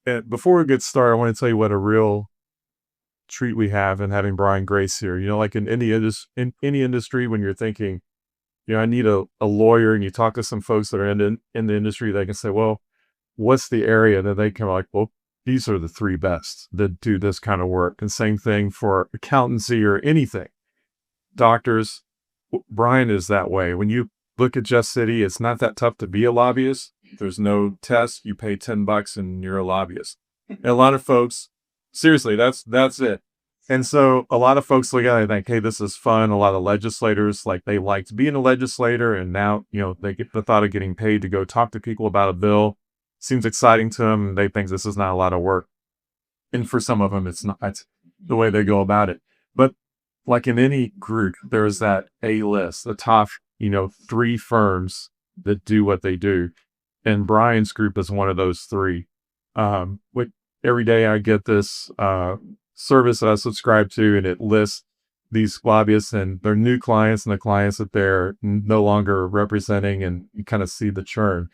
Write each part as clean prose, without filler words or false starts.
And before we get started, I want to tell you what a real treat we have in having Brian Grace here. Like in any industry, when you're thinking, I need a lawyer, and you talk to some folks that are in the industry, they can say, well, what's the area that they can like, well, these are the three best that do this kind of work. And same thing for accountancy or anything. Doctors, Brian is that way. When you look at Jeff City, it's not that tough to be a lobbyist. There's no test. You pay $10 and you're a lobbyist. And a lot of folks, seriously, that's it. And so a lot of folks look at it and think, hey, this is fun. A lot of legislators, like they liked being a legislator, and now, they get the thought of getting paid to go talk to people about a bill. Seems exciting to them. And they think this is not a lot of work. And for some of them, it's not the way they go about it. But like in any group, there's that A list, the top, three firms that do what they do. And Brian's group is one of those three. With every day I get this service that I subscribe to, and it lists these lobbyists and their new clients and the clients that they're no longer representing, and you kind of see the churn.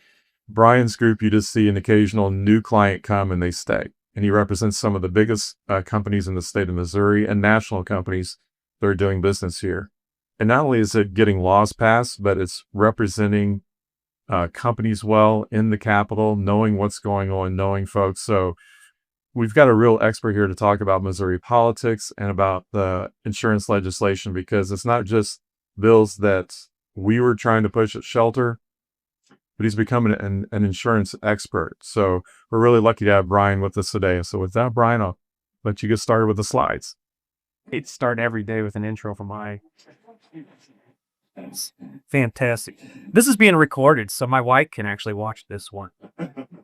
Brian's group, you just see an occasional new client come and they stay. And he represents some of the biggest companies in the state of Missouri and national companies that are doing business here. And not only is it getting laws passed, but it's representing companies well in the Capitol, knowing what's going on, knowing folks. So we've got a real expert here to talk about Missouri politics and about the insurance legislation, because it's not just bills that we were trying to push at Shelter, but he's becoming an insurance expert. So we're really lucky to have Brian with us today. So with that, Brian, I'll let you get started with the slides. I'd start every day with an intro from my fantastic. This is being recorded, so my wife can actually watch this one.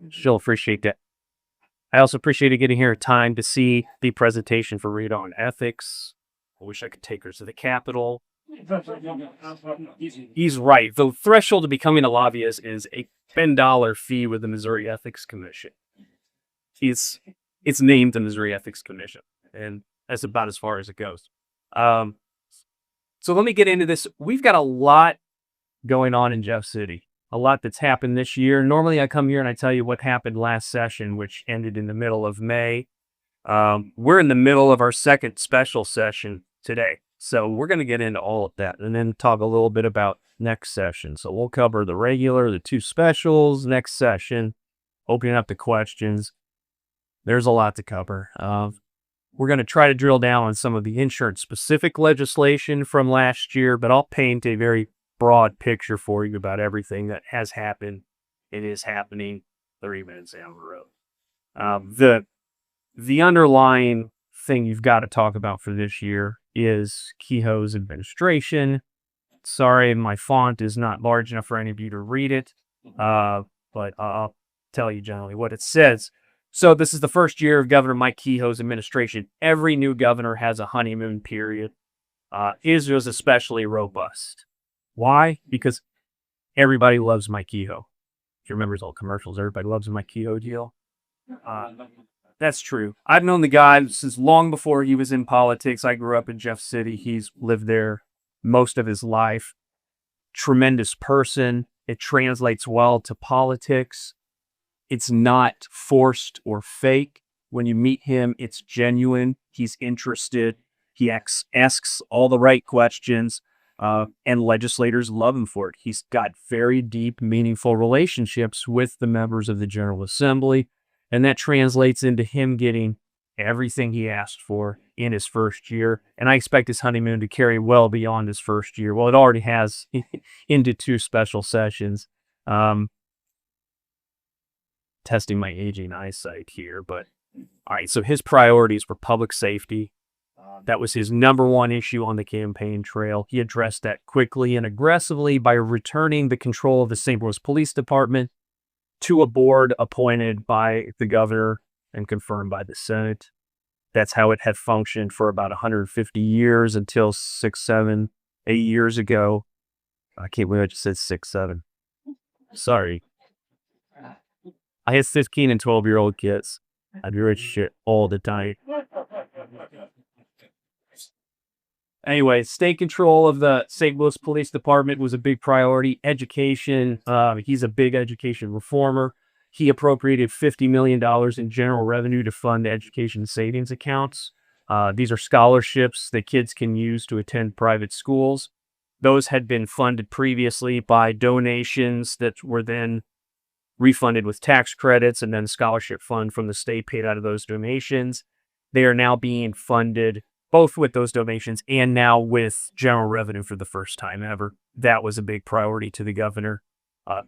She'll appreciate that. I also appreciated getting here time to see the presentation for Rita on ethics. I wish I could take her to the Capitol. He's right. The threshold to becoming a lobbyist is a $10 fee with the Missouri Ethics Commission. It's named the Missouri Ethics Commission, and that's about as far as it goes. So let me get into this. We've got a lot going on in Jeff City, a lot that's happened this year. Normally I come here and I tell you what happened last session, which ended in the middle of May. We're in the middle of our second special session today. So we're going to get into all of that and then talk a little bit about next session. So we'll cover the regular, the two specials, next session, opening up the questions. There's a lot to cover. We're going to try to drill down on some of the insurance-specific legislation from last year, but I'll paint a very broad picture for you about everything that has happened, it is happening 30 minutes down the road. The underlying thing you've got to talk about for this year is Kehoe's administration. Sorry, my font is not large enough for any of you to read it, but I'll tell you generally what it says. So this is the first year of Governor Mike Kehoe's administration. Every new governor has a honeymoon period. Israel's especially robust. Why? Because everybody loves Mike Kehoe. If you remember his old commercials, everybody loves Mike Kehoe deal. That's true. I've known the guy since long before he was in politics. I grew up in Jeff City. He's lived there most of his life. Tremendous person. It translates well to politics. It's not forced or fake. When you meet him, it's genuine. He's interested. He asks all the right questions, and legislators love him for it. He's got very deep, meaningful relationships with the members of the General Assembly, and that translates into him getting everything he asked for in his first year. And I expect his honeymoon to carry well beyond his first year. Well, it already has into two special sessions. Testing my aging eyesight here, but all right. So his priorities were public safety. That was his number one issue on the campaign trail. He addressed that quickly and aggressively by returning the control of the St. Louis Police Department to a board appointed by the governor and confirmed by the Senate. That's how it had functioned for about 150 years until 6, 7, 8 years ago. I can't believe I just said 6, 7. Sorry. I had 15 and 12-year-old kids. I'd be rich shit all the time. Anyway, state control of the St. Louis Police Department was a big priority. Education, he's a big education reformer. He appropriated $50 million in general revenue to fund education savings accounts. These are scholarships that kids can use to attend private schools. Those had been funded previously by donations that were then refunded with tax credits, and then the scholarship fund from the state paid out of those donations. They are now being funded both with those donations and now with general revenue for the first time ever. That was a big priority to the governor.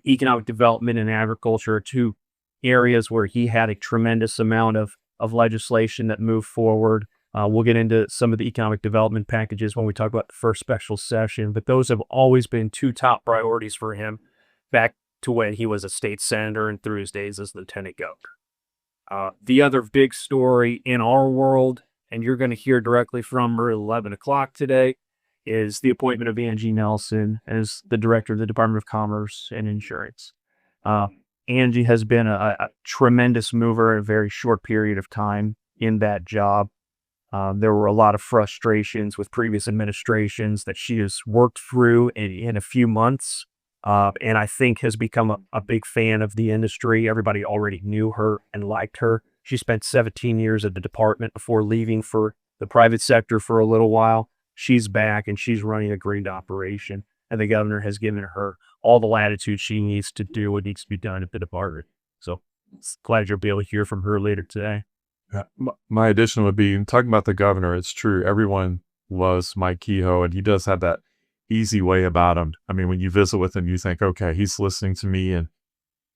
Economic development and agriculture are two areas where he had a tremendous amount of legislation that moved forward. We'll get into some of the economic development packages when we talk about the first special session, but those have always been two top priorities for him back to when he was a state senator and through his days as lieutenant governor. The other big story in our world, and you're going to hear directly from her at 11 o'clock today, is the appointment of Angie Nelson as the director of the Department of Commerce and Insurance. Angie has been a tremendous mover in a very short period of time in that job. There were a lot of frustrations with previous administrations that she has worked through in a few months, and I think has become a big fan of the industry. Everybody already knew her and liked her. She spent 17 years at the department before leaving for the private sector for a little while. She's back and she's running a great operation, and the governor has given her all the latitude she needs to do what needs to be done at the department. So glad you'll be able to hear from her later today. Yeah, my addition would be talking about the governor. It's true. Everyone loves Mike Kehoe, and he does have that easy way about him. I mean, when you visit with him, you think, okay, he's listening to me and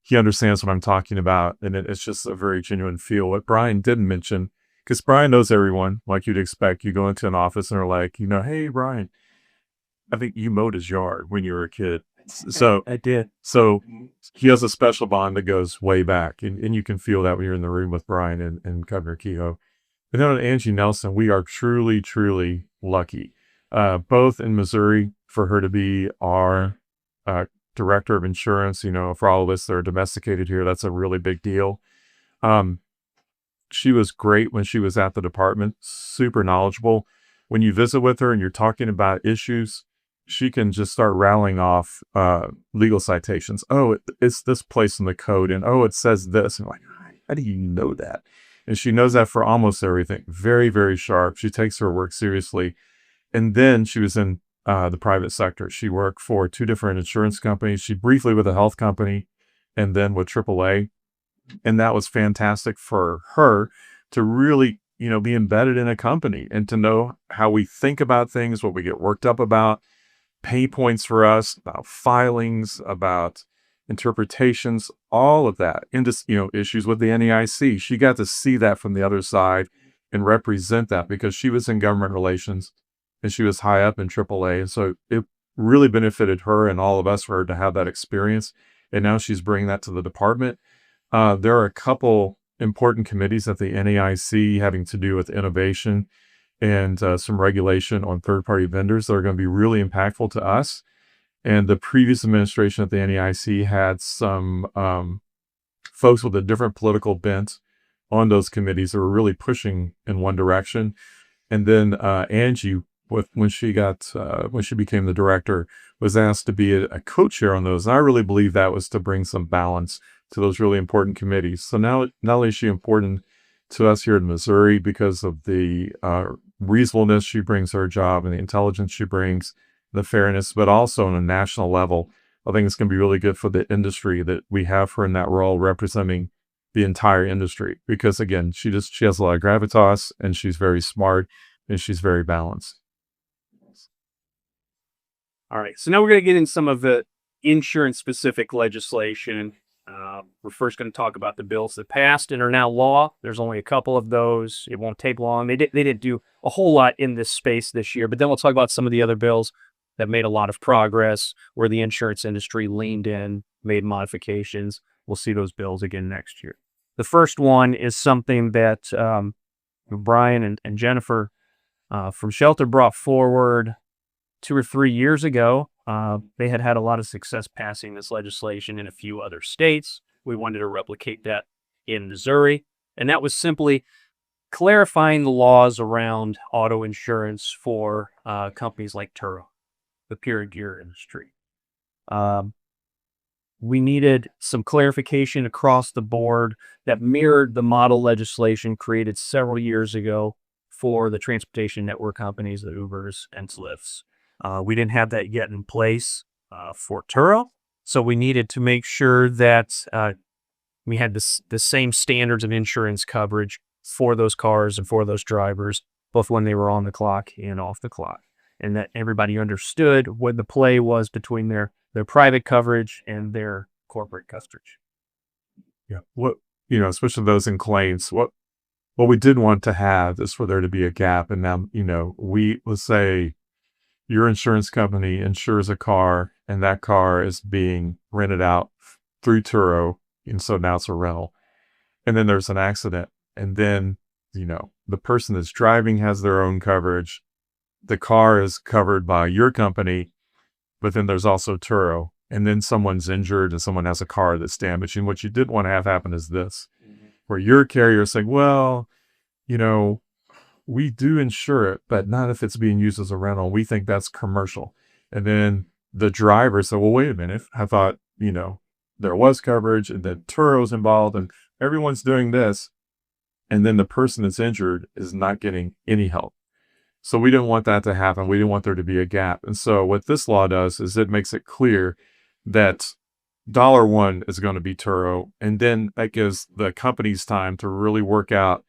he understands what I'm talking about. And it's just a very genuine feel. What Brian didn't mention, because Brian knows everyone, like you'd expect. You go into an office and they're like, hey, Brian, I think you mowed his yard when you were a kid. So I did. So he has a special bond that goes way back, and you can feel that when you're in the room with Brian and Governor Kehoe. And then on Angie Nelson, we are truly, truly lucky, both in Missouri for her to be our director of insurance. For all of us that are domesticated here, that's a really big deal. She was great when she was at the department, super knowledgeable. When you visit with her and you're talking about issues, she can just start rattling off legal citations. Oh, it's this place in the code, and oh, it says this. And I'm like, how do you know that? And she knows that for almost everything. Very, very sharp. She takes her work seriously. And then she was in the private sector. She worked for 2 different insurance companies. She briefly with a health company, and then with AAA. And that was fantastic for her to really, be embedded in a company and to know how we think about things, what we get worked up about, pay points for us, about filings, about interpretations, all of that, and just, issues with the NEIC. She got to see that from the other side and represent that because she was in government relations and she was high up in AAA. And so it really benefited her and all of us for her to have that experience. And now she's bringing that to the department. There are a couple important committees at the NEIC having to do with innovation and some regulation on third-party vendors that are going to be really impactful to us. And the previous administration at the NEIC had some folks with a different political bent on those committees that were really pushing in one direction. And then Angie, when she became the director, was asked to be a co-chair on those. And I really believe that was to bring some balance to those really important committees. So now, not only is she important to us here in Missouri because of the reasonableness she brings to her job and the intelligence she brings, the fairness, but also on a national level, I think it's going to be really good for the industry that we have her in that role representing the entire industry. Because again, she has a lot of gravitas and she's very smart and she's very balanced. All right. So now we're going to get in some of the insurance specific legislation. We're first going to talk about the bills that passed and are now law. There's only a couple of those. It won't take long. They didn't do a whole lot in this space this year, but then we'll talk about some of the other bills that made a lot of progress where the insurance industry leaned in, made modifications. We'll see those bills again next year. The first one is something that Brian and Jennifer from Shelter brought forward 2 or 3 years ago. They had a lot of success passing this legislation in a few other states. We wanted to replicate that in Missouri. And that was simply clarifying the laws around auto insurance for companies like Turo, the pure gear industry. we needed some clarification across the board that mirrored the model legislation created several years ago for the transportation network companies, the Ubers and Lyfts. We didn't have that yet in place for Turo, so we needed to make sure that we had the same standards of insurance coverage for those cars and for those drivers, both when they were on the clock and off the clock, and that everybody understood what the play was between their private coverage and their corporate coverage. Yeah. What, especially those in claims, what we did want to have is for there to be a gap. And now, let's say your insurance company insures a car and that car is being rented out through Turo. And so now it's a rental. And then there's an accident. And then, the person that's driving has their own coverage. The car is covered by your company, but then there's also Turo. And then someone's injured and someone has a car that's damaged. And what you did want to have happen is this, where your carrier is saying, well, we do insure it, but not if it's being used as a rental. We think that's commercial. And then the driver said, well, wait a minute. I thought, there was coverage and then Turo's involved and everyone's doing this. And then the person that's injured is not getting any help. So we didn't want that to happen. We didn't want there to be a gap. And so what this law does is it makes it clear that $1 is going to be Turo. And then that gives the companies time to really work out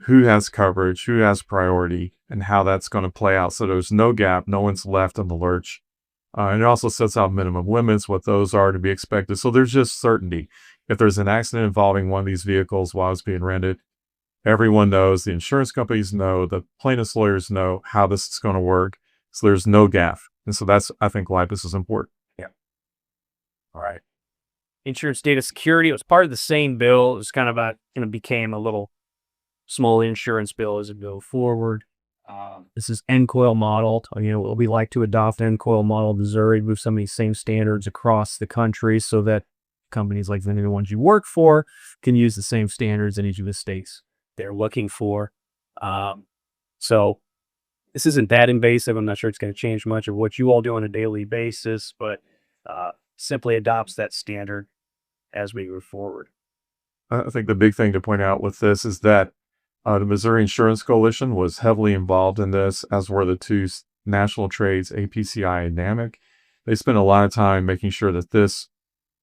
who has coverage, who has priority, and how that's going to play out. So there's no gap. No one's left in the lurch. And it also sets out minimum limits, what those are to be expected. So there's just certainty. If there's an accident involving one of these vehicles while it's being rented, everyone knows, the insurance companies know, the plaintiff's lawyers know how this is going to work. So there's no gap. And so that's, I think, why this is important. Yeah. All right. Insurance data security, it was part of the same bill. It was kind of became a little small insurance bill as it go forward. This is NCOIL model. We like to adopt NCOIL model Missouri, move some of these same standards across the country so that companies like the ones you work for can use the same standards in each of the states they're looking for. So this isn't that invasive. I'm not sure it's going to change much of what you all do on a daily basis, but simply adopts that standard as we move forward. I think the big thing to point out with this is that the Missouri Insurance Coalition was heavily involved in this, as were the two national trades, APCI and NAMIC. They spent a lot of time making sure that this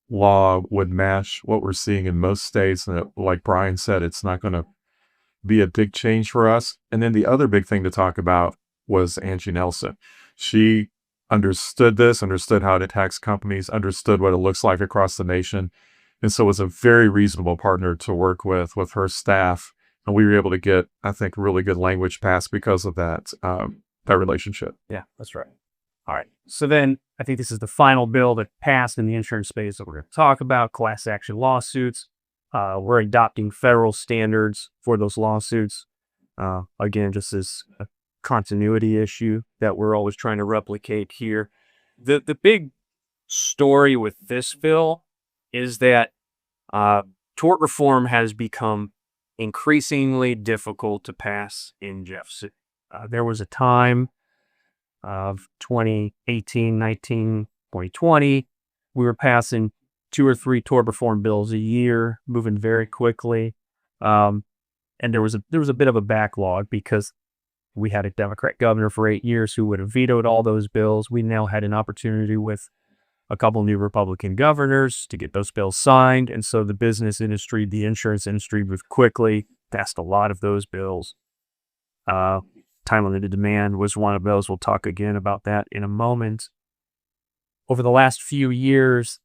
law would match what we're seeing in most states. And like Brian said, it's not going to be a big change for us. And then the other big thing to talk about was Angie Nelson. She understood this, understood how it attacks companies, understood what it looks like across the nation. And so was a very reasonable partner to work with her staff. And we were able to get, I think, really good language passed because of that relationship. Yeah, that's right. All right. So then I think this is the final bill that passed in the insurance space that we're going to talk about, class action lawsuits. We're adopting federal standards for those lawsuits. Again, just as a continuity issue that we're always trying to replicate here. The big story with this bill is that tort reform has become increasingly difficult to pass in Jeff City. There was a time of 2018, 19, 2020, we were passing 2 or 3 tort reform bills a year, moving very quickly. And there was a bit of a backlog because we had a Democrat governor for 8 years who would have vetoed all those bills. We now had an opportunity with a couple new Republican governors to get those bills signed. And so the business industry, the insurance industry moved quickly, passed a lot of those bills. Time limited demand was one of those. We'll talk again about that in a moment. Over the last few years,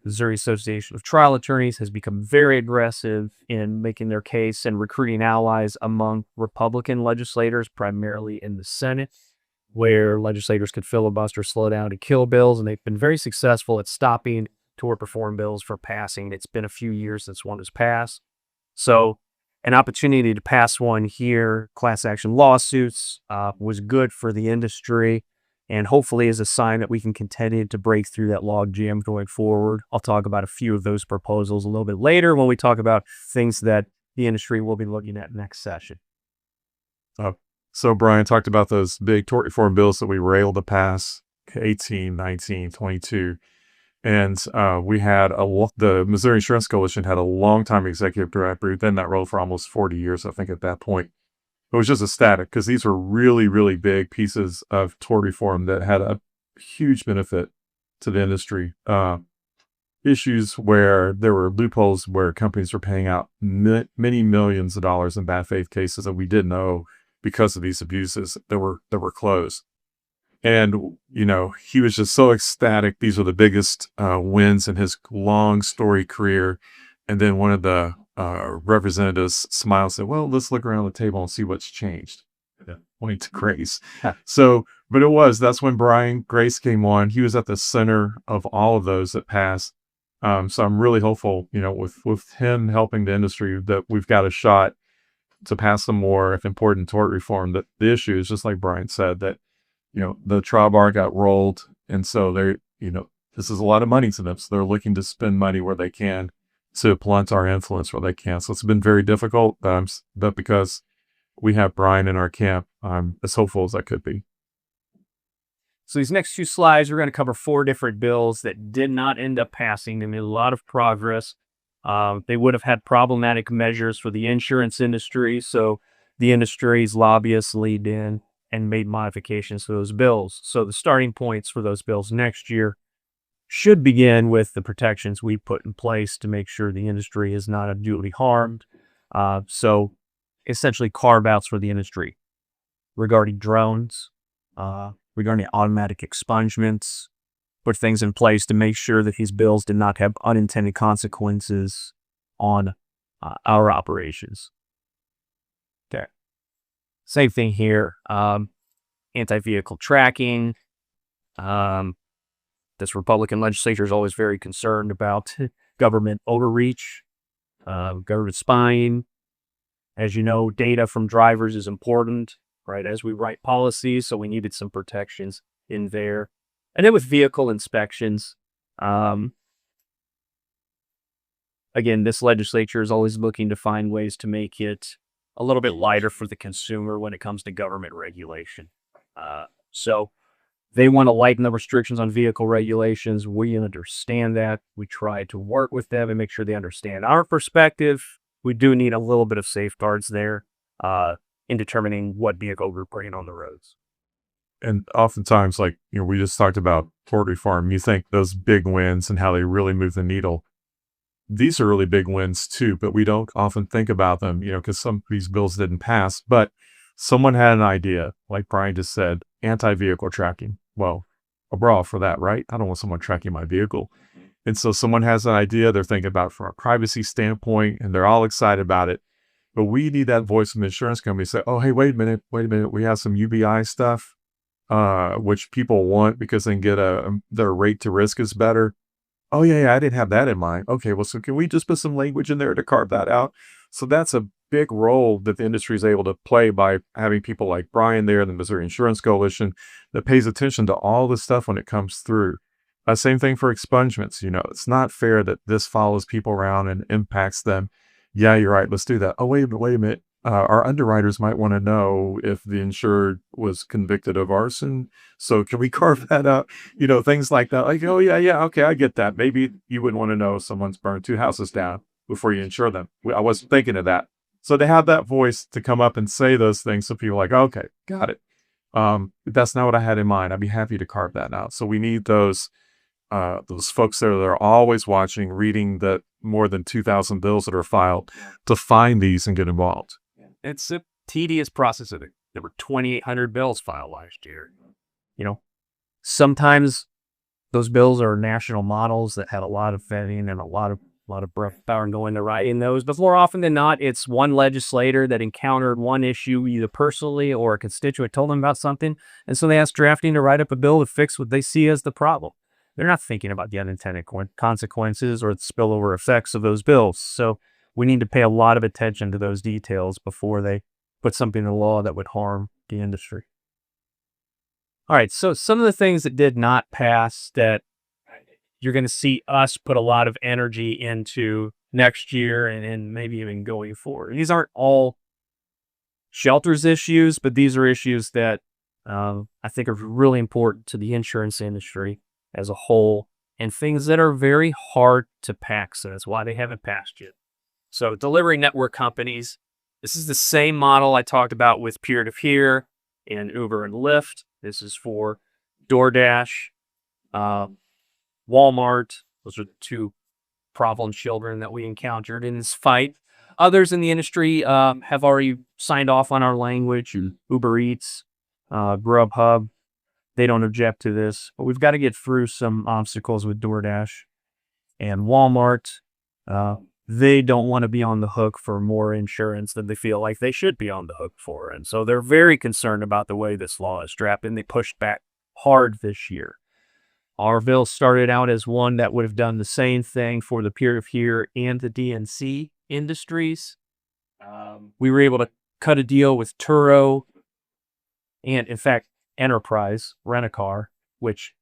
Missouri Association of Trial Attorneys has become very aggressive in making their case and recruiting allies among Republican legislators, primarily in the Senate, where legislators could filibuster, slow down, and kill bills. And they've been very successful at stopping tort reform bills from passing. It's been a few years since one has passed. So an opportunity to pass one here, class action lawsuits, was good for the industry and hopefully is a sign that we can continue to break through that log jam going forward. I'll talk about a few of those proposals a little bit later when we talk about things that the industry will be looking at next session. So Brian talked about those big tort reform bills that we were able to pass, 18, 19, 22. And we had the Missouri Insurance Coalition had a long-time executive director who'd been in that role for almost 40 years, I think, at that point. It was just ecstatic because these were really, really big pieces of tort reform that had a huge benefit to the industry. Issues where there were loopholes where companies were paying out many millions of dollars in bad faith cases that we didn't know because of these abuses that were closed. And, he was just so ecstatic. These were the biggest wins in his long story career. And then one of the representatives smiled and said, well, let's look around the table and see what's changed. Yeah. Pointing to Grace. So, but that's when Brian Grace came on. He was at the center of all of those that passed. So I'm really hopeful, with him helping the industry that we've got a shot to pass some more, if important, tort reform. That the issue is just like Brian said, that the trial bar got rolled. And so this is a lot of money to them. So they're looking to spend money where they can to blunt our influence where they can. So it's been very difficult, but because we have Brian in our camp, I'm as hopeful as I could be. So these next 2 slides, we're going to cover 4 different bills that did not end up passing. They made a lot of progress. They would have had problematic measures for the insurance industry. So the industry's lobbyists leaned in and made modifications to those bills. So the starting points for those bills next year should begin with the protections we put in place to make sure the industry is not unduly harmed. So essentially carve-outs for the industry regarding drones, regarding automatic expungements, put things in place to make sure that these bills did not have unintended consequences on our operations. Okay. Same thing here. Anti-vehicle tracking. This Republican legislature is always very concerned about government overreach, government spying. As you know, data from drivers is important, right, as we write policies, so we needed some protections in there. And then with vehicle inspections, again, this legislature is always looking to find ways to make it a little bit lighter for the consumer when it comes to government regulation. So they want to lighten the restrictions on vehicle regulations. We understand that. We try to work with them and make sure they understand our perspective. We do need a little bit of safeguards there in determining what vehicle we're putting on the roads. And oftentimes, like, we just talked about tort reform. You think those big wins and how they really move the needle. These are really big wins too, but we don't often think about them, because some of these bills didn't pass. But someone had an idea, like Brian just said, anti-vehicle tracking. Well, a bra for that, right? I don't want someone tracking my vehicle. And so someone has an idea they're thinking about from a privacy standpoint, and they're all excited about it. But we need that voice from the insurance company to say, oh, hey, wait a minute. We have some UBI stuff, which people want because they can get their rate to risk is better. Oh, yeah, I didn't have that in mind. Okay, well, so can we just put some language in there to carve that out? So that's a big role that the industry is able to play by having people like Brian there, the Missouri Insurance Coalition, that pays attention to all this stuff when it comes through. Same thing for expungements. It's not fair that this follows people around and impacts them. Yeah, you're right. Let's do that. Oh, wait a minute. Our underwriters might want to know if the insured was convicted of arson. So can we carve that out? Things like that. Like, oh, yeah. Okay, I get that. Maybe you wouldn't want to know if someone's burned 2 houses down before you insure them. I wasn't thinking of that. So to have that voice to come up and say those things, so people are like, okay, got it. That's not what I had in mind. I'd be happy to carve that out. So we need those folks there that are always watching, reading the more than 2,000 bills that are filed to find these and get involved. It's a tedious process. There were 2,800 bills filed last year. Sometimes those bills are national models that had a lot of vetting and a lot of power going to writing those. But more often than not, it's one legislator that encountered one issue either personally or a constituent told them about something. And so they asked drafting to write up a bill to fix what they see as the problem. They're not thinking about the unintended consequences or the spillover effects of those bills. So we need to pay a lot of attention to those details before they put something in law that would harm the industry. All right, so some of the things that did not pass that you're going to see us put a lot of energy into next year and maybe even going forward. These aren't all shelters issues, but these are issues that I think are really important to the insurance industry as a whole and things that are very hard to pass. So that's why they haven't passed yet. So delivery network companies, this is the same model I talked about with peer-to-peer and Uber and Lyft. This is for DoorDash, Walmart. Those are the two problem children that we encountered in this fight. Others in the industry have already signed off on our language. Uber Eats, Grubhub, they don't object to this. But we've got to get through some obstacles with DoorDash and Walmart. They don't want to be on the hook for more insurance than they feel like they should be on the hook for. And so they're very concerned about the way this law is drafted, and they pushed back hard this year. Our bill started out as one that would have done the same thing for the peer-to-peer and the DNC industries. We were able to cut a deal with Turo and, in fact, Enterprise Rent-A-Car, which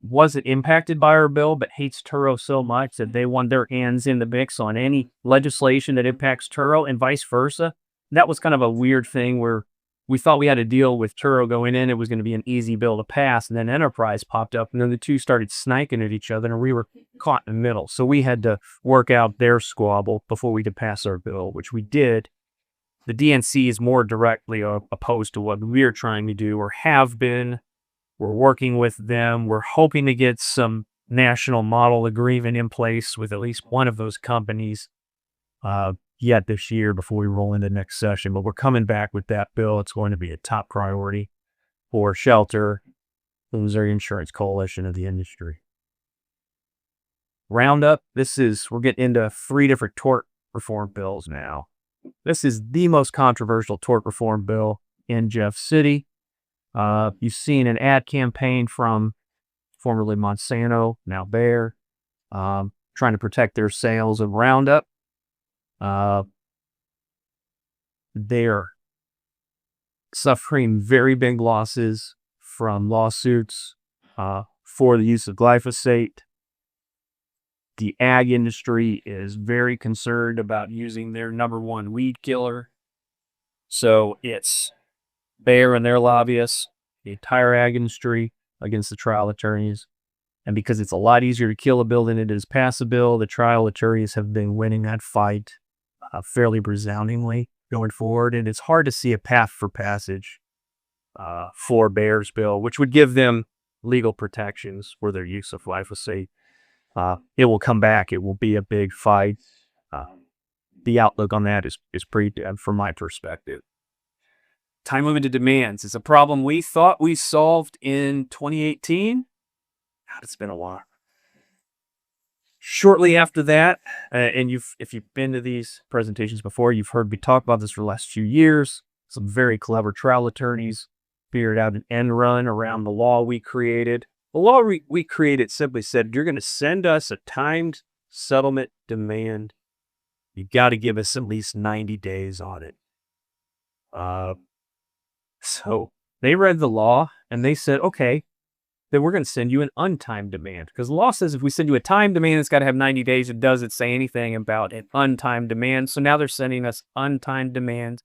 wasn't impacted by our bill, but hates Turo so much that they want their hands in the mix on any legislation that impacts Turo and vice versa. That was kind of a weird thing where we thought we had a deal with Turo going in. It was going to be an easy bill to pass. And then Enterprise popped up, and then the two started sniking at each other, and we were caught in the middle. So we had to work out their squabble before we could pass our bill, which we did. The DNC is more directly opposed to what we're trying to do or have been. We're working with them. We're hoping to get some national model agreement in place with at least one of those companies yet this year before we roll into next session. But we're coming back with that bill. It's going to be a top priority for Shelter, the Missouri Insurance Coalition of the industry. Roundup, we're getting into 3 different tort reform bills now. This is the most controversial tort reform bill in Jeff City. You've seen an ad campaign from formerly Monsanto, now Bayer, trying to protect their sales of Roundup. They're suffering very big losses from lawsuits for the use of glyphosate. The ag industry is very concerned about using their number one weed killer. So it's Bayer and their lobbyists, the entire ag industry against the trial attorneys. And because it's a lot easier to kill a bill than it is pass a bill, the trial attorneys have been winning that fight fairly resoundingly going forward. And it's hard to see a path for passage for Bayer's bill, which would give them legal protections for their use of glyphosate. It will come back. It will be a big fight. The outlook on that is pretty dead from my perspective. Time limited demands is a problem we thought we solved in 2018. God, it's been a while. Shortly after that, and if you've been to these presentations before, you've heard me talk about this for the last few years. Some very clever trial attorneys figured out an end run around the law we created. The law we created simply said, you're going to send us a timed settlement demand. You got to give us at least 90 days on it. So they read the law and they said, okay, then we're going to send you an untimed demand. Because the law says if we send you a timed demand, it's got to have 90 days. It doesn't say anything about an untimed demand. So now they're sending us untimed demands,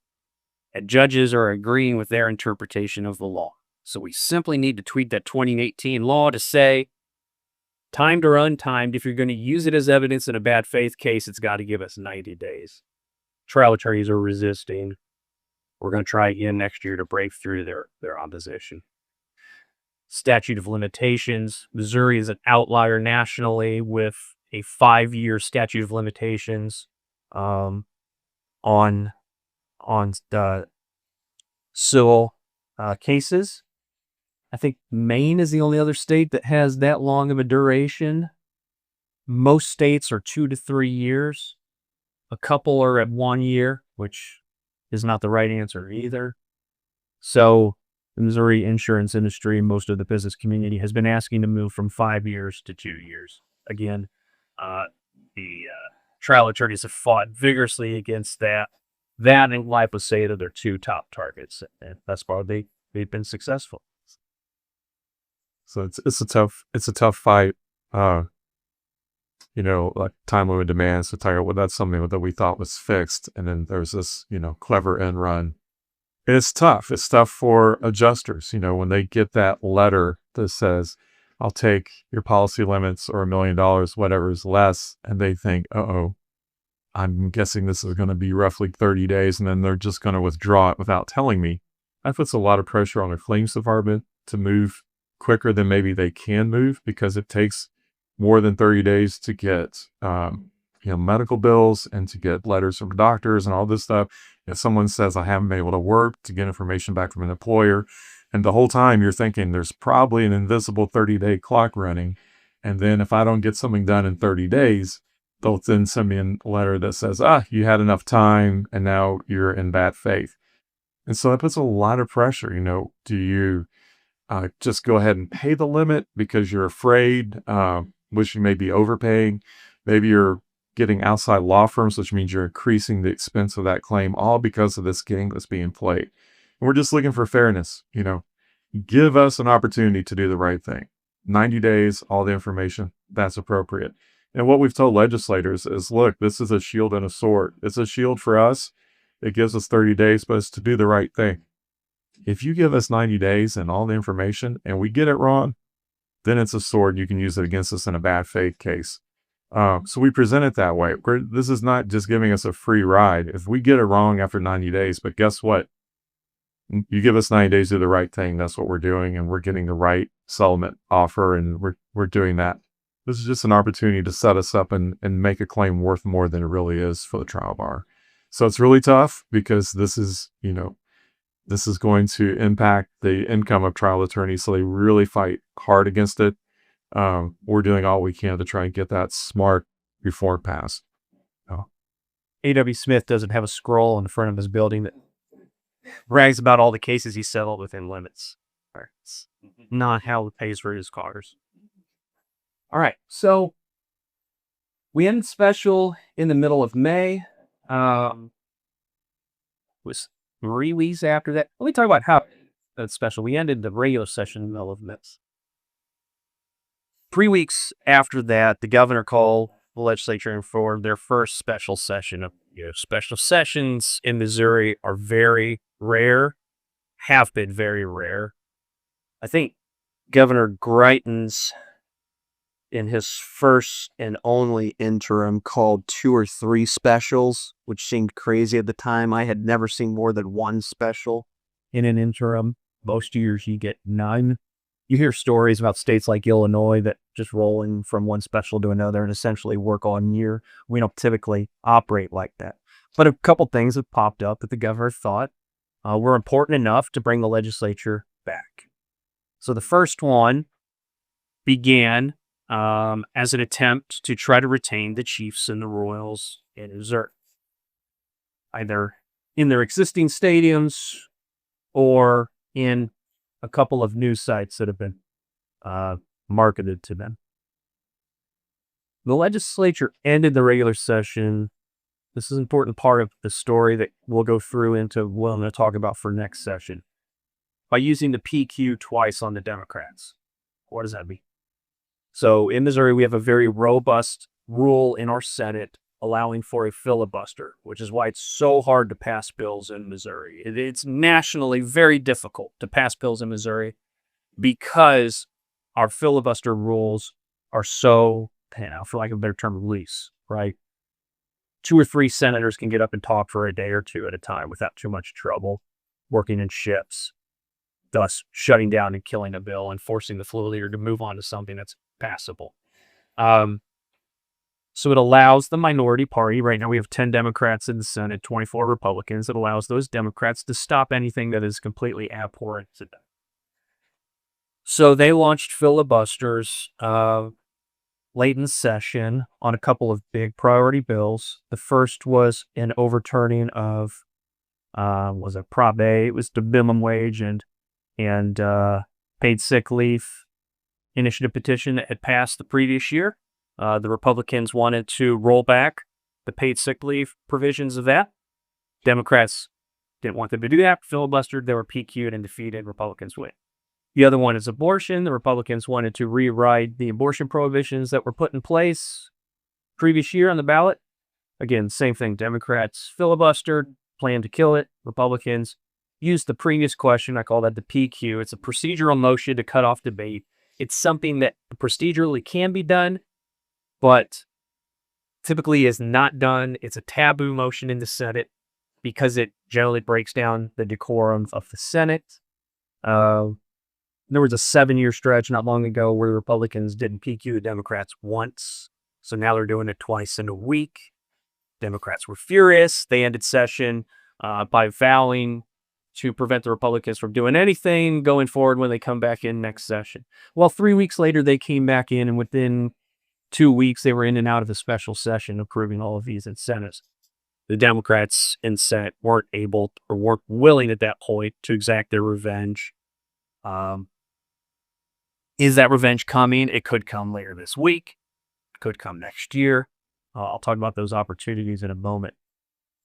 and judges are agreeing with their interpretation of the law. So we simply need to tweak that 2018 law to say, timed or untimed, if you're going to use it as evidence in a bad faith case, it's got to give us 90 days. Trial attorneys are resisting. We're going to try again next year to break through their opposition. Statute of limitations. Missouri is an outlier nationally with a 5-year statute of limitations on the civil cases. I think Maine is the only other state that has that long of a duration. Most states are 2 to 3 years. A couple are at 1 year, which is not the right answer either. So the Missouri insurance industry, most of the business community, has been asking to move from 5 years to 2 years. Again, the trial attorneys have fought vigorously against that. That and glyphosate are their 2 top targets, and thus far they've been successful. So it's a tough fight. Like time limit demands to tire. Well, that's something that we thought was fixed, and then there's this, clever end run. And it's tough. It's tough for adjusters. When they get that letter that says I'll take your policy limits or $1 million, whatever is less. And they think, uh-oh, I'm guessing this is going to be roughly 30 days. And then they're just going to withdraw it without telling me. That puts a lot of pressure on the claims department to move quicker than maybe they can move, because it takes more than 30 days to get, medical bills and to get letters from doctors and all this stuff. If someone says, I haven't been able to work, to get information back from an employer. And the whole time you're thinking there's probably an invisible 30-day clock running. And then if I don't get something done in 30 days, they'll then send me a letter that says, you had enough time and now you're in bad faith. And so that puts a lot of pressure. Do you just go ahead and pay the limit because you're afraid, which you may be overpaying? Maybe you're getting outside law firms, which means you're increasing the expense of that claim, all because of this game that's being played. And we're just looking for fairness. Give us an opportunity to do the right thing. 90 days, all the information, that's appropriate. And what we've told legislators is, look, this is a shield and a sword. It's a shield for us. It gives us 30 days, but it's to do the right thing. If you give us 90 days and all the information and we get it wrong, then it's a sword. You can use it against us in a bad faith case. So we present it that way. This is not just giving us a free ride. If we get it wrong after 90 days, but guess what? You give us 90 days to do the right thing. That's what we're doing. And we're getting the right settlement offer. And we're doing that. This is just an opportunity to set us up and make a claim worth more than it really is for the trial bar. So it's really tough because this is going to impact the income of trial attorneys. So they really fight hard against it. We're doing all we can to try and get that smart reform passed. A.W. Smith doesn't have a scroll in front of his building that brags about all the cases he settled within limits. It's not how he pays for his cars. All right, so we ended special in the middle of May. It was 3 weeks after that. Let me talk about how that's special. We ended the radio session in the middle of May. 3 weeks after that, the governor called the legislature for their first special session. Special sessions in Missouri are very rare, have been very rare. I think Governor Greitens, in his first and only interim, called 2 or 3 specials, which seemed crazy at the time. I had never seen more than 1 special in an interim. Most years you get none. You hear stories about states like Illinois that just rolling from one special to another and essentially work all year. We don't typically operate like that. But a couple things have popped up that the governor thought were important enough to bring the legislature back. So the first one began as an attempt to try to retain the Chiefs and the Royals in Missouri, either in their existing stadiums or in a couple of news sites that have been marketed to them. The legislature ended the regular session. This is an important part of the story that we'll go through into what I'm going to talk about for next session, by using the PQ twice on the Democrats. What does that mean? So in Missouri, we have a very robust rule in our Senate allowing for a filibuster, which is why it's so hard to pass bills in Missouri. It's nationally very difficult to pass bills in Missouri because our filibuster rules are so, for lack of a better term, loose, right? 2 or 3 senators can get up and talk for a day or 2 at a time without too much trouble, working in shifts, thus shutting down and killing a bill and forcing the floor leader to move on to something that's passable. So it allows the minority party, right now we have 10 Democrats in the Senate, 24 Republicans. It allows those Democrats to stop anything that is completely abhorrent to them. So they launched filibusters late in session on a couple of big priority bills. The first was an overturning of, was it Prop A? It was the minimum wage and paid sick leave initiative petition that had passed the previous year. The Republicans wanted to roll back the paid sick leave provisions of that. Democrats didn't want them to do that. Filibustered, they were PQ'd and defeated. Republicans win. The other one is abortion. The Republicans wanted to rewrite the abortion prohibitions that were put in place previous year on the ballot. Again, same thing. Democrats filibustered, planned to kill it. Republicans used the previous question. I call that the PQ. It's a procedural motion to cut off debate. It's something that procedurally can be done, but typically is not done. It's a taboo motion in the Senate because it generally breaks down the decorum of the Senate. There was a 7-year stretch not long ago where the Republicans didn't PQ the Democrats once. So now they're doing it twice in a week. Democrats were furious. They ended session by vowing to prevent the Republicans from doing anything going forward when they come back in next session. Well, 3 weeks later, they came back in, and within 2 weeks, they were in and out of the special session approving all of these incentives. The Democrats in Senate weren't able or weren't willing at that point to exact their revenge. Is that revenge coming? It could come later this week. It could come next year. I'll talk about those opportunities in a moment.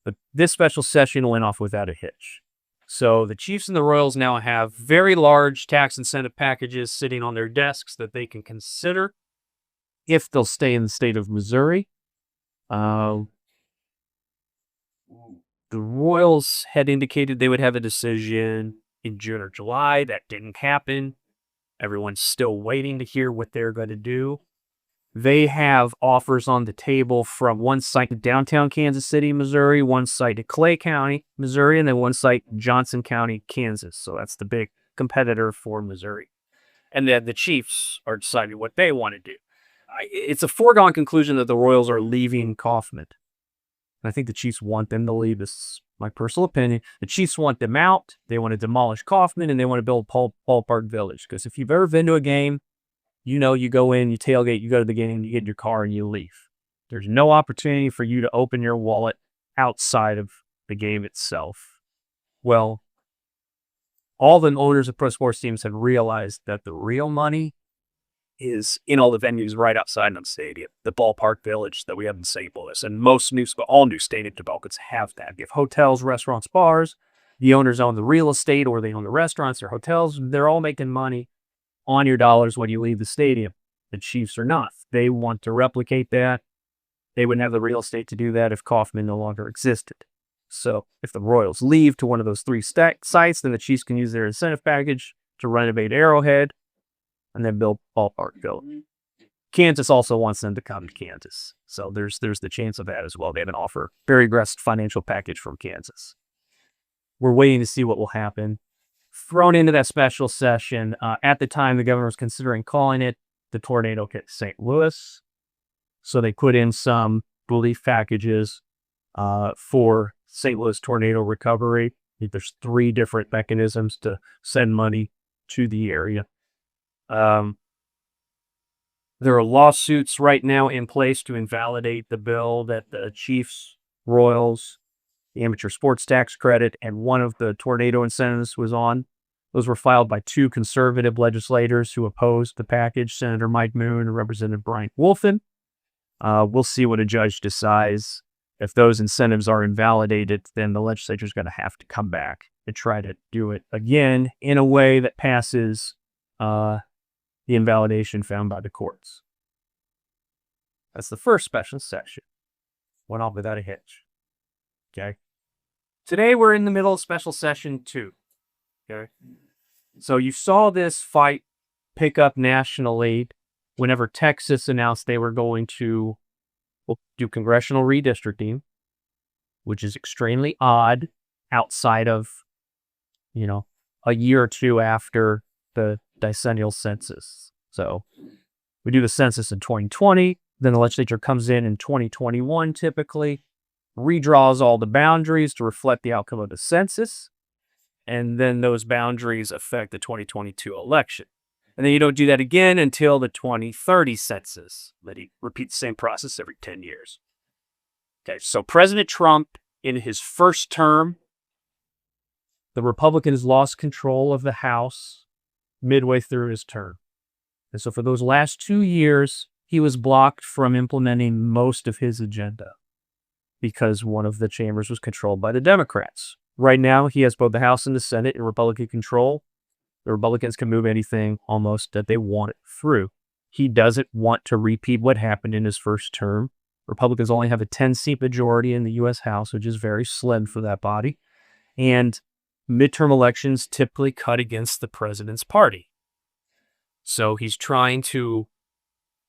But this special session went off without a hitch. So the Chiefs and the Royals now have very large tax incentive packages sitting on their desks that they can consider if they'll stay in the state of Missouri. The Royals had indicated they would have a decision in June or July. That didn't happen. Everyone's still waiting to hear what they're going to do. They have offers on the table from one site in downtown Kansas City, Missouri, one site in Clay County, Missouri, and then one site in Johnson County, Kansas. So that's the big competitor for Missouri. And then the Chiefs are deciding what they want to do. It's a foregone conclusion that the Royals are leaving Kaufman. And I think the Chiefs want them to leave. This is my personal opinion. The Chiefs want them out. They want to demolish Kaufman, and they want to build Ballpark Village. Because if you've ever been to a game, you know, you go in, you tailgate, you go to the game, you get in your car, and you leave. There's no opportunity for you to open your wallet outside of the game itself. Well, all the owners of pro sports teams have realized that the real money is in all the venues right outside of the stadium, the Ballpark Village that we have in St. Louis. And all new stadium developments have that. You have hotels, restaurants, bars. The owners own the real estate, or they own the restaurants or hotels. They're all making money on your dollars when you leave the stadium. The Chiefs are not. They want to replicate that. They wouldn't have the real estate to do that if Kaufman no longer existed. So if the Royals leave to one of those three sites, then the Chiefs can use their incentive package to renovate Arrowhead and then build Ballpark Village. Kansas also wants them to come to Kansas. So there's the chance of that as well. They have an offer, very aggressive financial package from Kansas. We're waiting to see what will happen. Thrown into that special session, at the time, the governor was considering calling it the tornado hit St. Louis. So they put in some relief packages for St. Louis tornado recovery. There's 3 different mechanisms to send money to the area. There are lawsuits right now in place to invalidate the bill that the Chiefs, Royals, the amateur sports tax credit, and one of the tornado incentives was on. Those were filed by 2 conservative legislators who opposed the package, Senator Mike Moon and Representative Brian Wolfen. We'll see what a judge decides. If those incentives are invalidated, then the legislature is going to have to come back and try to do it again in a way that passes the invalidation found by the courts. That's the first special session. Went off without a hitch. Okay. Today we're in the middle of special session 2. Okay. So you saw this fight pick up nationally whenever Texas announced they were going to do congressional redistricting, which is extremely odd outside of, a year or 2 after the decennial census. So we do the census in 2020, then the legislature comes in 2021 typically, redraws all the boundaries to reflect the outcome of the census, and then those boundaries affect the 2022 election. And then you don't do that again until the 2030 census. Let you repeat the same process every 10 years. Okay, so President Trump, in his first term, the Republicans lost control of the House midway through his term. And so for those last 2 years, he was blocked from implementing most of his agenda because one of the chambers was controlled by the Democrats. Right now, he has both the House and the Senate in Republican control. The Republicans can move anything almost that they want it through. He doesn't want to repeat what happened in his first term. Republicans only have a 10-seat majority in the U.S. House, which is very slim for that body. And midterm elections typically cut against the president's party. So he's trying to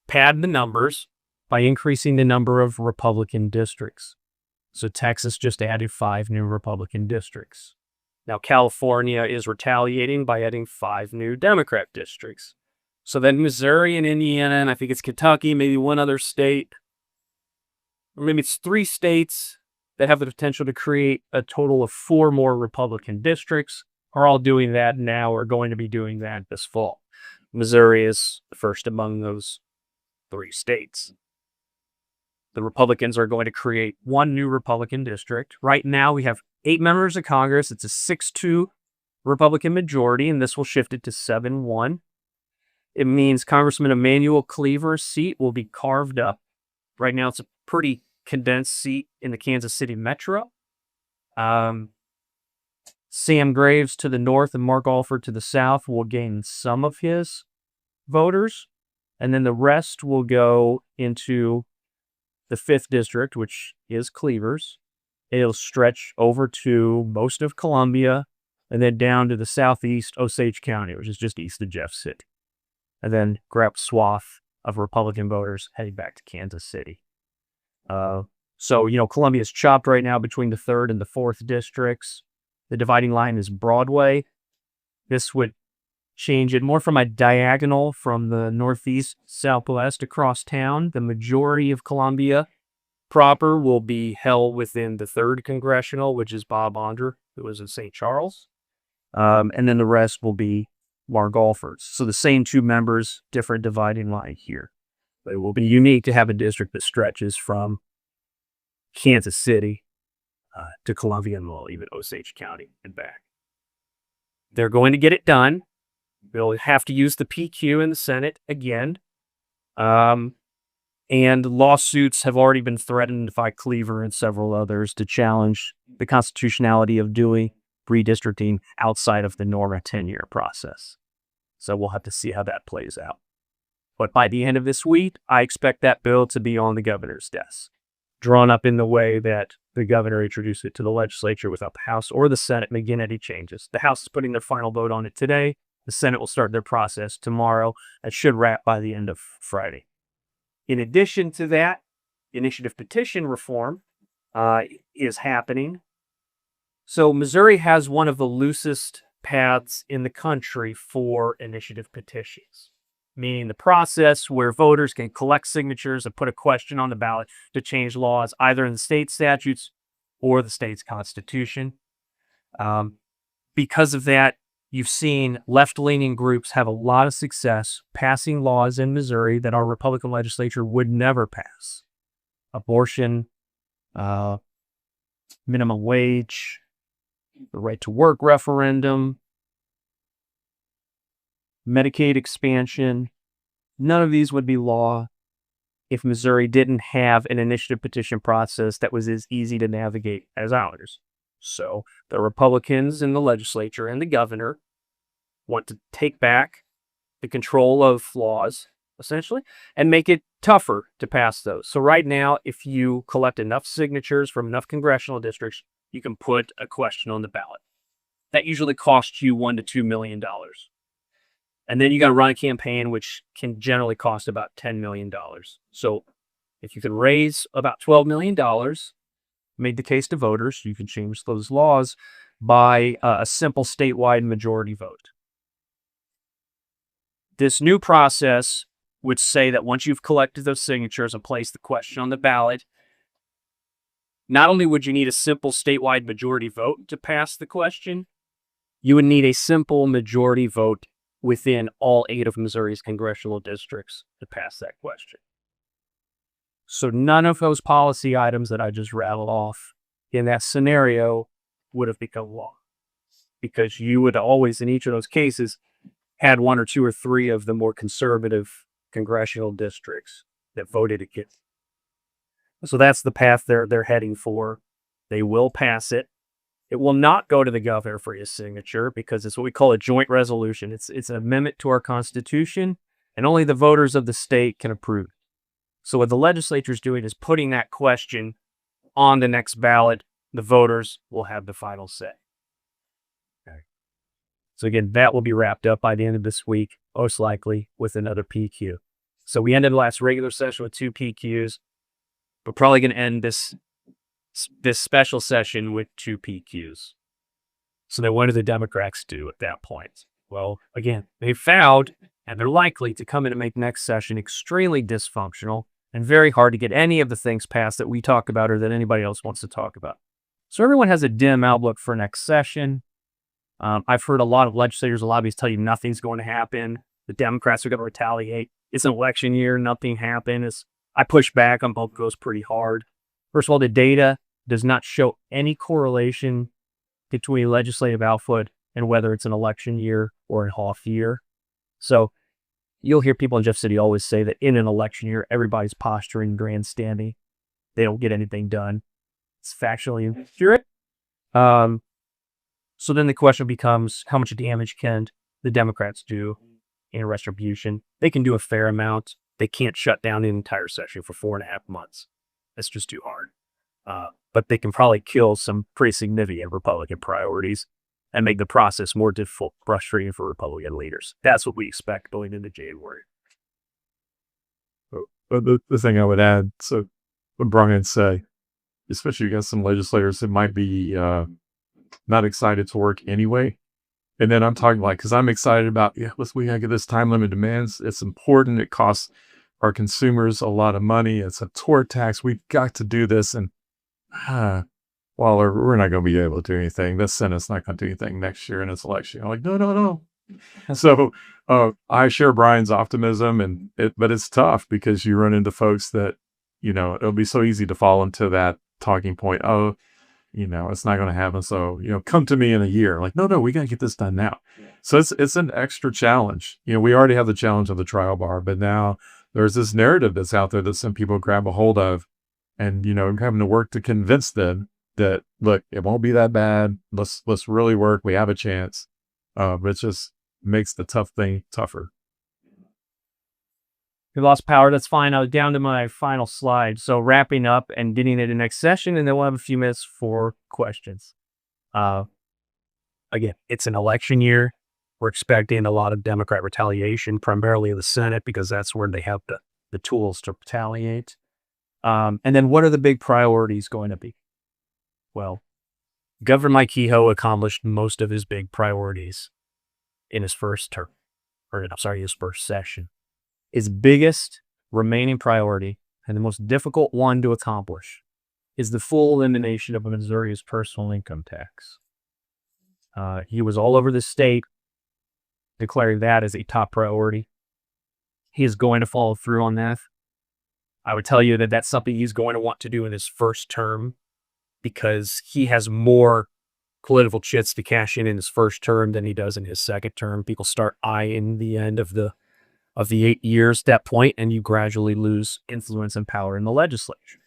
pad the numbers by increasing the number of Republican districts. So Texas just added 5 new Republican districts. Now California is retaliating by adding 5 new Democrat districts. So then Missouri and Indiana, and I think it's Kentucky, maybe one other state, or maybe it's 3 states that have the potential to create a total of 4 more Republican districts, are all doing that now or going to be doing that this fall. Missouri is the first among those 3 states. The Republicans are going to create 1 new Republican district. Right now, we have 8 members of Congress. It's a 6-2 Republican majority, and this will shift it to 7-1. It means Congressman Emanuel Cleaver's seat will be carved up. Right now, it's a pretty condensed seat in the Kansas City metro. Sam Graves to the north and Mark Alford to the south will gain some of his voters, and then the rest will go into the 5th district, which is Cleaver's. It'll stretch over to most of Columbia and then down to the southeast Osage County, which is just east of Jeff City. And then grab a swath of Republican voters heading back to Kansas City. So, Columbia is chopped right now between the 3rd and the 4th districts. The dividing line is Broadway. This would change it more from a diagonal from the northeast, southwest across town. The majority of Columbia proper will be held within the 3rd congressional, which is Bob Onder, who was in St. Charles. And then the rest will be Mark Alford's. So the same 2 members, different dividing line here. But it will be unique to have a district that stretches from Kansas City to Columbia and even Osage County and back. They're going to get it done. They'll have to use the PQ in the Senate again. And lawsuits have already been threatened by Cleaver and several others to challenge the constitutionality of doing redistricting outside of the NORA 10-year process. So we'll have to see how that plays out. But by the end of this week, I expect that bill to be on the governor's desk, drawn up in the way that the governor introduced it to the legislature without the House or the Senate making any changes. The House is putting their final vote on it today. The Senate will start their process tomorrow. It should wrap by the end of Friday. In addition to that, initiative petition reform is happening. So Missouri has one of the loosest paths in the country for initiative petitions, meaning the process where voters can collect signatures and put a question on the ballot to change laws either in the state statutes or the state's constitution. Because of that, you've seen left-leaning groups have a lot of success passing laws in Missouri that our Republican legislature would never pass. Abortion, minimum wage, the right to work referendum, Medicaid expansion. None of these would be law if Missouri didn't have an initiative petition process that was as easy to navigate as ours. So the Republicans in the legislature and the governor want to take back the control of laws, essentially, and make it tougher to pass those. So right now, if you collect enough signatures from enough congressional districts, you can put a question on the ballot. That usually costs you $1 to $2 million. And then you got to run a campaign, which can generally cost about $10 million. So if you can raise about $12 million, made the case to voters, you can change those laws by a simple statewide majority vote. This new process would say that once you've collected those signatures and placed the question on the ballot, not only would you need a simple statewide majority vote to pass the question, you would need a simple majority vote within all 8 of Missouri's congressional districts to pass that question. So none of those policy items that I just rattled off in that scenario would have become law, because you would always, in each of those cases, had 1 or 2 or 3 of the more conservative congressional districts that voted against. So that's the path they're heading for. They will pass it. It will not go to the governor for his signature because it's what we call a joint resolution. It's an amendment to our Constitution, and only the voters of the state can approve. So what the legislature is doing is putting that question on the next ballot. The voters will have the final say. Okay. So again, that will be wrapped up by the end of this week. most likely with another PQ. So we ended the last regular session with 2 PQs. We're probably going to end this special session with 2 PQs. So then what do the Democrats do at that point? Well, again, they found, and they're likely to come in and make next session extremely dysfunctional and very hard to get any of the things passed that we talk about or that anybody else wants to talk about. So everyone has a dim outlook for next session. I've heard a lot of legislators and lobbyists tell you nothing's going to happen. The Democrats are going to retaliate. It's an election year. Nothing happens. I push back on both of those pretty hard. First of all, the data does not show any correlation between legislative output and whether it's an election year or a off year. So you'll hear people in Jeff City always say that in an election year, everybody's posturing, grandstanding. They don't get anything done. It's factually inaccurate. So then the question becomes, how much damage can the Democrats do in retribution? They can do a fair amount. They can't shut down an entire session for 4.5 months. That's just too hard. But they can probably kill some pretty significant Republican priorities and make the process more difficult, frustrating for Republican leaders. That's what we expect going into January. But the thing I would add, so what Brian say, especially you got some legislators that might be not excited to work anyway. And then I'm talking like, because I'm excited about, we gotta get this time limit demands. It's important. It costs our consumers a lot of money. It's a tort tax. We've got to do this. And well, we're not going to be able to do anything. The Senate's not going to do anything next year in its election. I'm like, no. So I share Brian's optimism, but it's tough because you run into folks that, it'll be so easy to fall into that talking point. Oh, it's not going to happen. So, come to me in a year. Like, no, we got to get this done now. Yeah. So it's an extra challenge. We already have the challenge of the trial bar, but now there's this narrative that's out there that some people grab a hold of and, having to work to convince them that, look, it won't be that bad. Let's really work. We have a chance. But it just makes the tough thing tougher. We lost power. That's fine. I was down to my final slide. So wrapping up and getting into the next session, and then we'll have a few minutes for questions. Again, it's an election year. We're expecting a lot of Democrat retaliation, primarily in the Senate, because that's where they have the tools to retaliate. And then what are the big priorities going to be? Well, Governor Mike Kehoe accomplished most of his big priorities in his first term, his first session. His biggest remaining priority and the most difficult one to accomplish is the full elimination of Missouri's personal income tax. He was all over the state declaring that as a top priority. He is going to follow through on that. I would tell you that that's something he's going to want to do in his first term because he has more political chips to cash in his first term than he does in his second term. People start eyeing the end of the 8 years at that point, and you gradually lose influence and power in the legislature.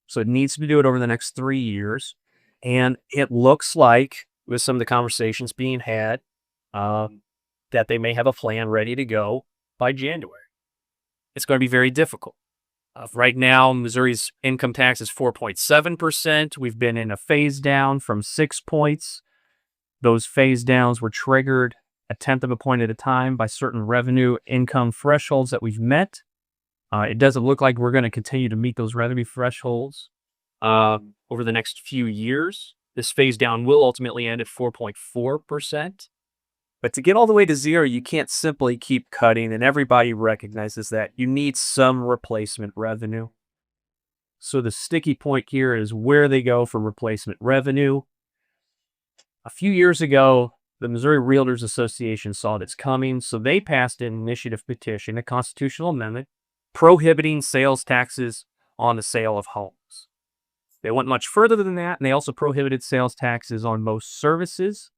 So it needs to do it over the next 3 years. And it looks like, with some of the conversations being had, that they may have a plan ready to go by January. It's going to be very difficult. Right now, Missouri's income tax is 4.7%. We've been in a phase down from 6 points. Those phase downs were triggered 1/10 of a point at a time by certain revenue income thresholds that we've met. It doesn't look like we're going to continue to meet those revenue thresholds over the next few years. This phase down will ultimately end at 4.4%. But to get all the way to zero, you can't simply keep cutting, and everybody recognizes that. You need some replacement revenue. So the sticky point here is where they go for replacement revenue. A few years ago, the Missouri Realtors Association saw this coming, so they passed an initiative petition, a constitutional amendment, prohibiting sales taxes on the sale of homes. They went much further than that, and they also prohibited sales taxes on most services.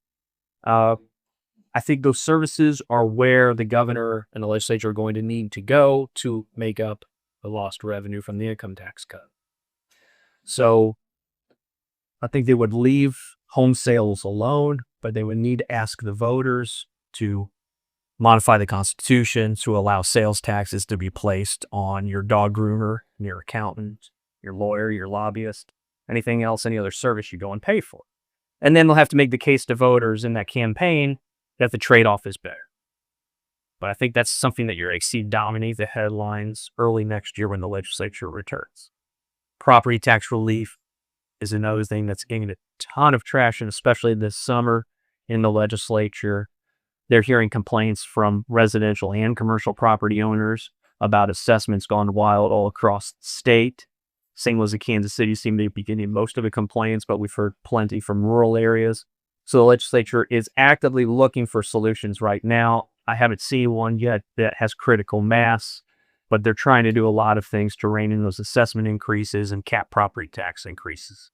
I think those services are where the governor and the legislature are going to need to go to make up the lost revenue from the income tax cut. So I think they would leave home sales alone, but they would need to ask the voters to modify the Constitution to allow sales taxes to be placed on your dog groomer, your accountant, your lawyer, your lobbyist, anything else, any other service you go and pay for. And then they'll have to make the case to voters in that campaign that the trade-off is better. But I think that's something that you're going to see dominate the headlines early next year when the legislature returns. Property tax relief is another thing that's gaining a ton of traction, especially this summer in the legislature. They're hearing complaints from residential and commercial property owners about assessments gone wild all across the state. St. Louis and Kansas City seem to be getting most of the complaints, but we've heard plenty from rural areas. So the legislature is actively looking for solutions right now. I haven't seen one yet that has critical mass, but they're trying to do a lot of things to rein in those assessment increases and cap property tax increases.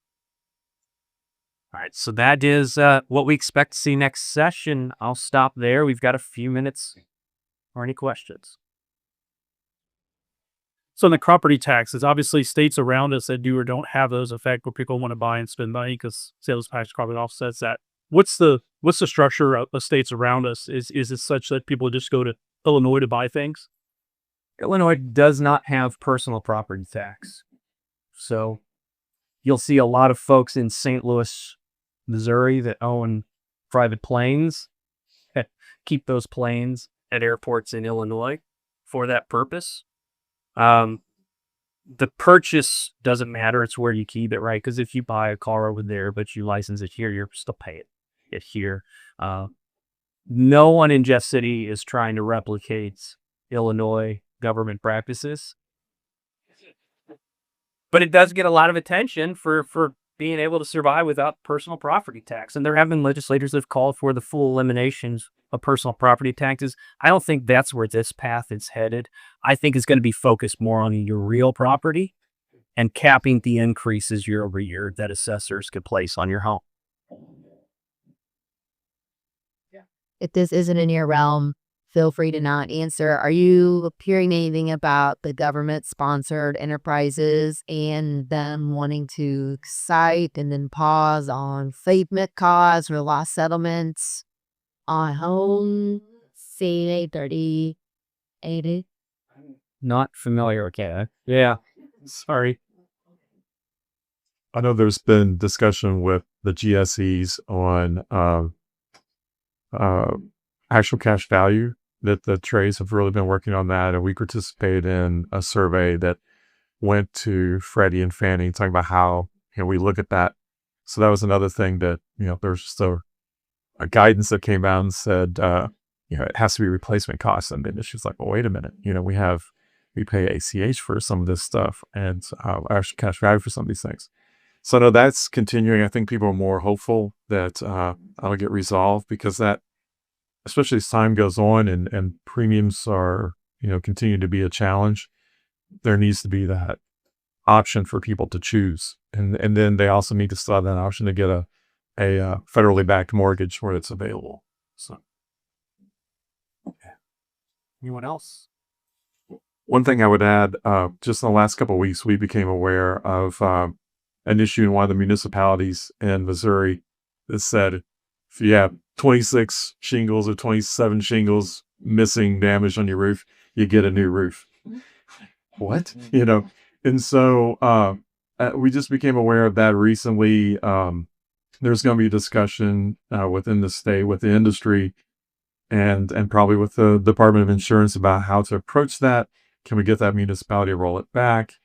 All right, so that is what we expect to see next session. I'll stop there. We've got a few minutes or any questions. So in the property taxes, obviously states around us that do or don't have those affect where people want to buy and spend money because sales tax probably offsets that. What's the structure of the states around us? Is it such that people just go to Illinois to buy things? Illinois does not have personal property tax. So you'll see a lot of folks in St. Louis, Missouri that own private planes, keep those planes at airports in Illinois for that purpose. The purchase doesn't matter. It's where you keep it, right? Because if you buy a car over there, but you license it here, you're still paying it here. No one in Jeff City is trying to replicate Illinois government practices, but it does get a lot of attention for being able to survive without personal property tax. And there have been legislators that have called for the full eliminations of personal property taxes. I don't think that's where this path is headed. I think it's going to be focused more on your real property and capping the increases year over year that assessors could place on your home. If this isn't in your realm, feel free to not answer. Are you hearing anything about the government-sponsored enterprises and them wanting to cite and then pause on pavement costs or lost settlements on home CA 3080? Not familiar. Okay. Yeah. Sorry. I know there's been discussion with the GSEs on actual cash value, that the trades have really been working on that. And we participated in a survey that went to Freddie and Fannie talking about how, we look at that. So that was another thing that, there's just a guidance that came out and said, it has to be replacement costs. And then she's like, well, wait a minute, we pay ACH for some of this stuff and actual cash value for some of these things. So no, that's continuing. I think people are more hopeful that that'll get resolved, because that, especially as time goes on and premiums are, continue to be a challenge, there needs to be that option for people to choose. And then they also need to still have that option to get a federally backed mortgage where it's available. So, Anyone else? one thing I would add, just in the last couple of weeks, we became aware of an issue in one of the municipalities in Missouri that said, if you have 26 shingles or 27 shingles missing, damage on your roof, you get a new roof. What? And so we just became aware of that recently. There's going to be a discussion within the state, with the industry, and probably with the Department of Insurance about how to approach that. Can we get that municipality to roll it back?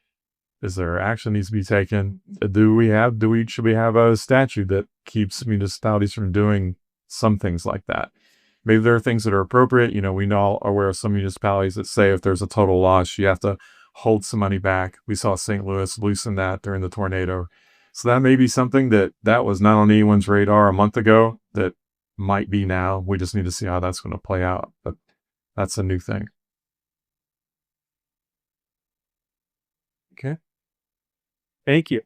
Is there action needs to be taken? Should we have a statute that keeps municipalities from doing some things like that? Maybe there are things that are appropriate. We know are aware of some municipalities that say if there's a total loss, you have to hold some money back. We saw St. Louis loosen that during the tornado. So that may be something that was not on anyone's radar a month ago that might be now. We just need to see how that's going to play out. But that's a new thing. Okay. Thank you.